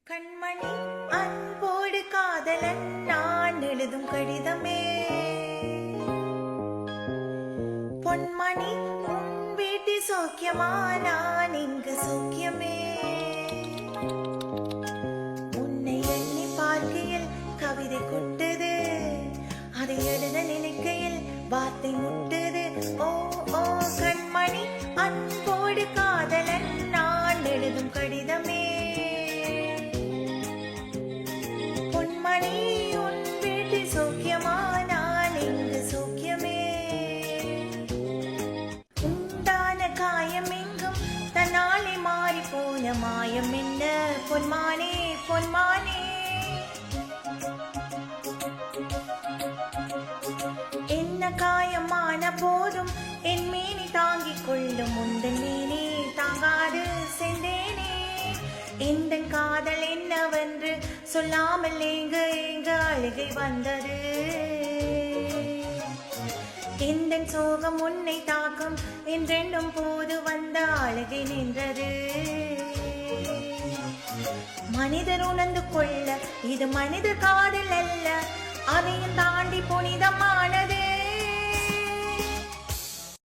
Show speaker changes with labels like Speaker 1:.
Speaker 1: கண்மணி அன்போடு காதலன் நான் எழுதும் கடிதமே, பொன்மணி உன் வீட்டு சௌக்கியமா, நான் இங்கு சௌக்கியமே. உன்னை எண்ணி பார்க்கையில் கவிதை கொட்டுது, அதை எழுத நினைக்கையில் வார்த்தை முட்டுது. ஓ ஓ கண்மணி அன்போடு காதலன் நான் எழுதும் கடிதமே, பொன்மணி உன் வீட்டு சௌக்கியமா, நான் இங்கு சௌக்கியமே. உண்டான காயம் எங்கும் தன்னாலே மாறி போன மாயம் என்ன பொன்மானே பொன்மானே. என்ன காயமான போதும் என் மீனி தாங்கிக் கொள்ளும், உந்தன் மீனி தாங்காது சென்றேனே. இந்த காதல் என்னவென்று சொல்லாமல் எங்க எங்க அழுகை வந்தது. இந்த சோகம் உன்னை தாக்கும் என்றென்றும் போது வந்த அழுகை நின்றது. மனிதர் உணர்ந்து கொள்ள இது மனித காதல் அல்ல, அதையும் தாண்டி புனிதமானது.